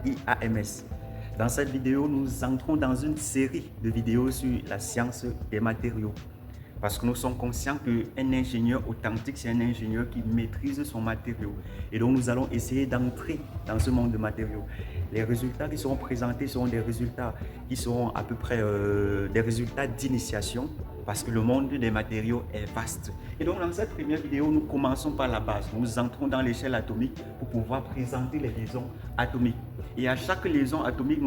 IAMS. Dans cette vidéo, nous entrons dans une série de vidéos sur la science des matériaux. Parce que nous sommes conscients qu'un ingénieur authentique, c'est un ingénieur qui maîtrise son matériau. Et donc, nous allons essayer d'entrer dans ce monde de matériaux. Les résultats qui seront présentés seront des résultats qui seront à peu près des résultats d'initiation, parce que le monde des matériaux est vaste. Et donc, dans cette première vidéo, nous commençons par la base. Nous entrons dans l'échelle atomique pour pouvoir présenter les liaisons atomiques. Et à chaque liaison atomique,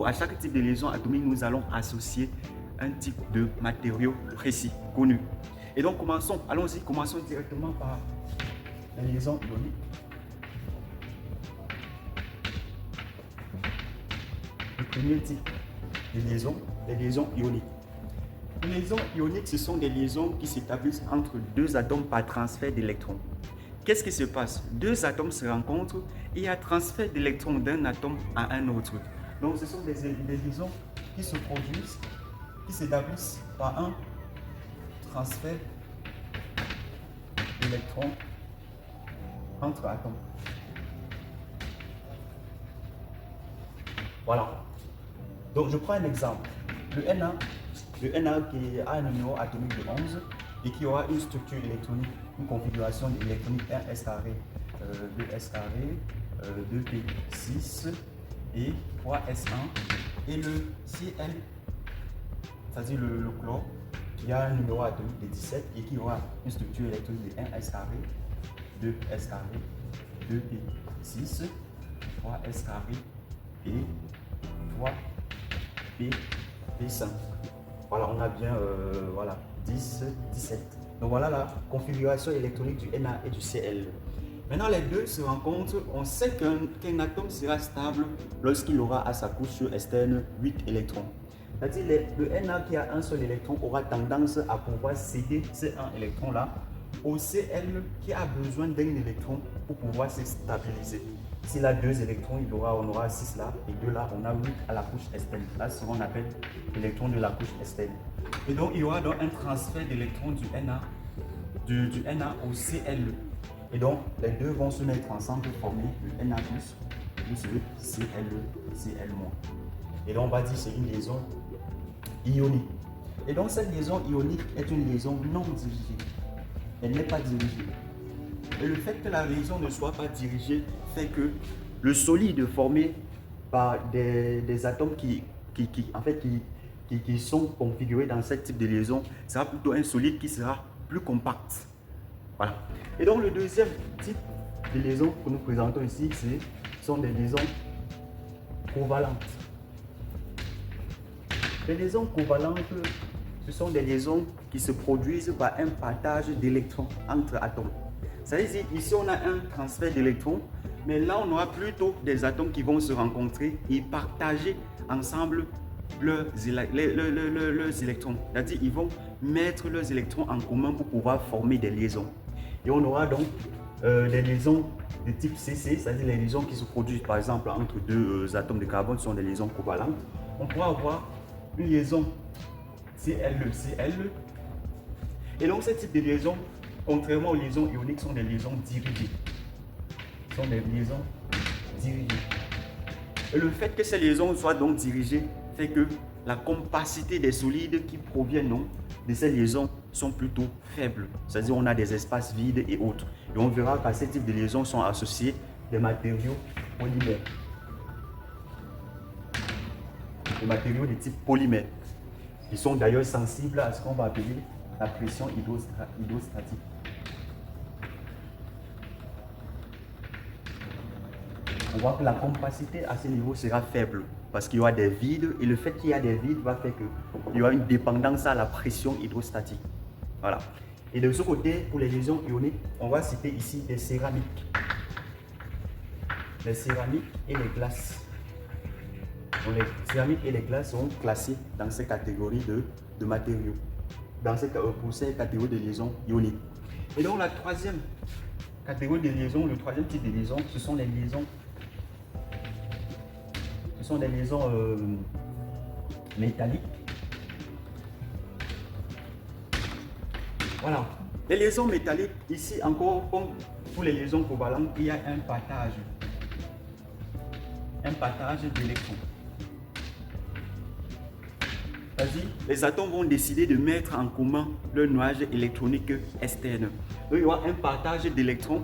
à chaque type de liaison atomique, nous allons associer un type de matériau précis, connu. Et donc, allons-y, commençons directement par la liaison ionique. Le premier type de liaison, les liaisons ioniques. Les liaisons ioniques, ce sont des liaisons qui s'établissent entre deux atomes par transfert d'électrons. Qu'est-ce qui se passe? Deux atomes se rencontrent et il y a transfert d'électrons d'un atome à un autre. Donc, ce sont des liaisons qui se produisent, qui s'établissent par un transfert d'électrons entre atomes. Voilà. Donc, je prends un exemple. Le Na qui a un numéro atomique de 11 et qui aura une structure électronique, une configuration électronique 1s carré, 2s carré, 2p6 et 3s1. Et le Cl, c'est-à-dire le chlore, qui a un numéro atomique de 17 et qui aura une structure électronique de 1s carré, 2s carré, 2p6, 3s carré et 3p5. Voilà, on a bien 10, 17. Donc voilà la configuration électronique du Na et du Cl. Maintenant, les deux se rencontrent. On sait qu'un atome sera stable lorsqu'il aura à sa couche externe 8 électrons. C'est-à-dire le Na qui a un seul électron aura tendance à pouvoir céder ces 1 électron-là au Cl qui a besoin d'un électron pour pouvoir se stabiliser. S'il a 2 électrons, on aura 6 là, et 2 là, on a 8 à la couche externe. Là, c'est ce qu'on appelle l'électron de la couche externe. Et donc, il y aura donc un transfert d'électrons du Na au Cl. Et donc, les deux vont se mettre ensemble pour former le Na+, plus le Cl-. Et donc, on va dire que c'est une liaison ionique. Et donc, cette liaison ionique est une liaison non dirigée. Elle n'est pas dirigée. Et le fait que la liaison ne soit pas dirigée fait que le solide formé par des atomes qui sont configurés dans ce type de liaison sera plutôt un solide qui sera plus compact. Voilà. Et donc le deuxième type de liaison que nous présentons ici, sont des liaisons covalentes. Les liaisons covalentes, ce sont des liaisons qui se produisent par un partage d'électrons entre atomes. C'est-à-dire ici on a un transfert d'électrons, mais là on aura plutôt des atomes qui vont se rencontrer et partager ensemble leurs électrons. C'est-à-dire ils vont mettre leurs électrons en commun pour pouvoir former des liaisons. Et on aura donc des liaisons de type CC, c'est-à-dire les liaisons qui se produisent par exemple entre deux atomes de carbone sont des liaisons covalentes. On pourra avoir une liaison Cl-Cl. Et donc ce type de liaison, contrairement aux liaisons ioniques, sont des liaisons dirigées. Et le fait que ces liaisons soient donc dirigées fait que la compacité des solides qui proviennent de ces liaisons sont plutôt faibles. C'est-à-dire on a des espaces vides et autres. Et on verra qu'à ce type de liaisons sont associés des matériaux polymères. Des matériaux de type polymère. Ils sont d'ailleurs sensibles à ce qu'on va appeler la pression hydrostatique. On voit que la compacité à ce niveau sera faible parce qu'il y aura des vides et le fait qu'il y a des vides va faire qu'il y aura une dépendance à la pression hydrostatique. Voilà. Et de ce côté, pour les liaisons ioniques, on va citer ici des céramiques. Les céramiques et les glaces. Donc, les céramiques et les glaces seront classés dans ces catégories de matériaux, pour ces catégories de liaisons ioniques. Et donc la troisième catégorie de liaison, le troisième type de liaison, ce sont les liaisons métalliques. Voilà. Les liaisons métalliques, ici encore, comme pour les liaisons covalentes, il y a un partage un partage d'électrons. Vas-y, les atomes vont décider de mettre en commun le noyau électronique externe. Donc, il y aura un partage d'électrons.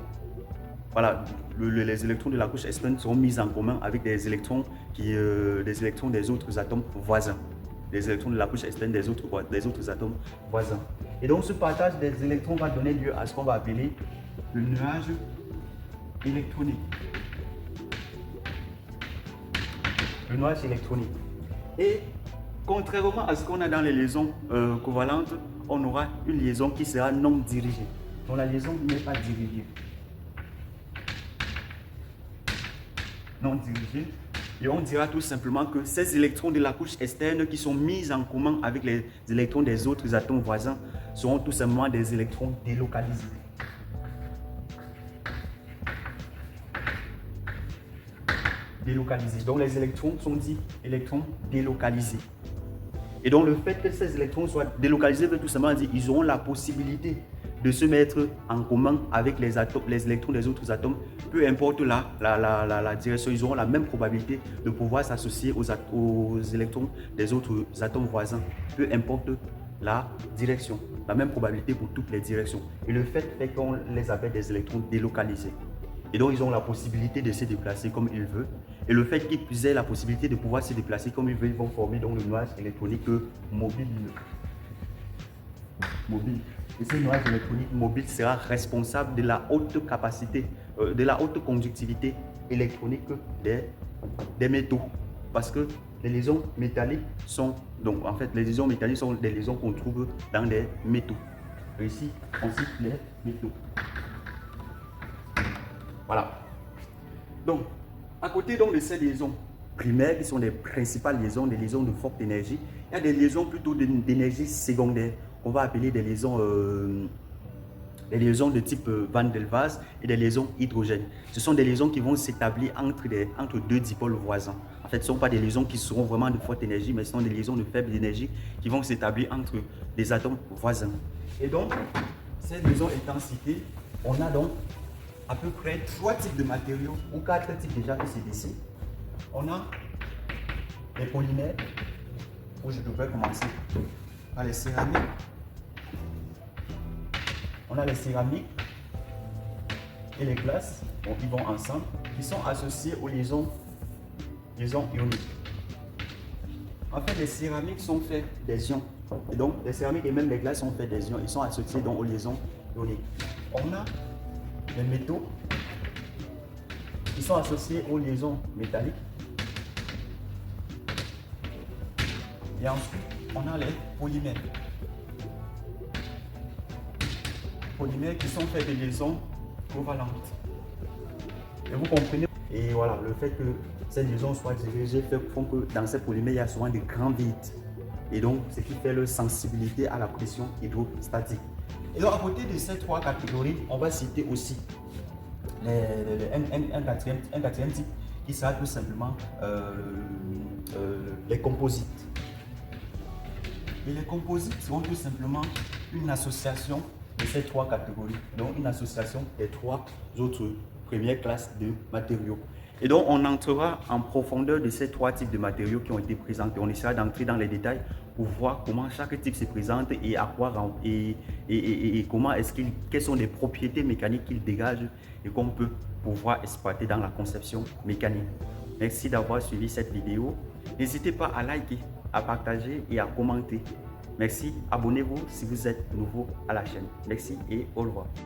Voilà, les électrons de la couche externe seront mis en commun avec des électrons des autres atomes voisins. Les électrons de la couche externe des autres atomes voisins. Et donc, ce partage des électrons va donner lieu à ce qu'on va appeler le nuage électronique. Le nuage électronique. Et contrairement à ce qu'on a dans les liaisons covalentes, on aura une liaison qui sera non dirigée. Donc la liaison n'est pas dirigée. Non dirigée. Et on dira tout simplement que ces électrons de la couche externe qui sont mis en commun avec les électrons des autres atomes voisins seront tout simplement des électrons délocalisés. Délocalisés. Donc les électrons sont dits électrons délocalisés. Et donc le fait que ces électrons soient délocalisés veut tout simplement dire qu'ils auront la possibilité de se mettre en commun avec les électrons des autres atomes, peu importe la direction, ils auront la même probabilité de pouvoir s'associer aux électrons des autres atomes voisins, peu importe la direction, la même probabilité pour toutes les directions. Et le fait qu'on les appelle des électrons délocalisés. Et donc, ils ont la possibilité de se déplacer comme ils veulent. Et le fait qu'ils aient la possibilité de pouvoir se déplacer comme ils veulent, ils vont former donc le nuage électronique mobile. Et ce nuage électronique mobile sera responsable de la haute capacité, de la haute conductivité électronique des métaux. Parce que les liaisons métalliques sont, donc en fait, les liaisons métalliques sont des liaisons qu'on trouve dans des métaux. Et ici, on cite les métaux. Voilà. Donc, à côté donc de ces liaisons primaires, qui sont les principales liaisons, des liaisons de forte énergie, il y a des liaisons plutôt d'énergie secondaire, qu'on va appeler des liaisons de type Van der Waals et des liaisons hydrogènes. Ce sont des liaisons qui vont s'établir entre deux dipôles voisins. En fait, ce ne sont pas des liaisons qui seront vraiment de forte énergie, mais ce sont des liaisons de faible énergie qui vont s'établir entre des atomes voisins. Et donc, ces liaisons étant citées, on a donc à peu près 3 types de matériaux, ou 4 types déjà que c'est ici. On a les polymères, où je devrais commencer par les céramiques. On a les céramiques et les glaces, donc ils vont ensemble, qui sont associés aux liaisons ioniques. En fait, les céramiques sont faits des ions. Et donc, les céramiques et même les glaces sont faits des ions. Ils sont associés donc aux liaisons ioniques. On a les métaux qui sont associés aux liaisons métalliques. Et ensuite, on a les polymères. Polymères qui sont faits de liaisons covalentes. Et vous comprenez. Et voilà, le fait que ces liaisons soient dirigées font que dans ces polymères, il y a souvent des grands vides. Et donc, ce qui fait leur sensibilité à la pression hydrostatique. Et donc, à côté de ces 3 catégories, on va citer aussi un quatrième type qui sera tout simplement les composites. Et les composites seront tout simplement une association de ces 3 catégories, donc une association des 3 autres premières classes de matériaux. Et donc, on entrera en profondeur de ces 3 types de matériaux qui ont été présentés. On essaiera d'entrer dans les détails pour voir comment chaque type se présente et à quoi comment quelles sont les propriétés mécaniques qu'il dégage et qu'on peut pouvoir exploiter dans la conception mécanique. Merci d'avoir suivi cette vidéo. N'hésitez pas à liker, à partager et à commenter. Merci, abonnez-vous si vous êtes nouveau à la chaîne. Merci et au revoir.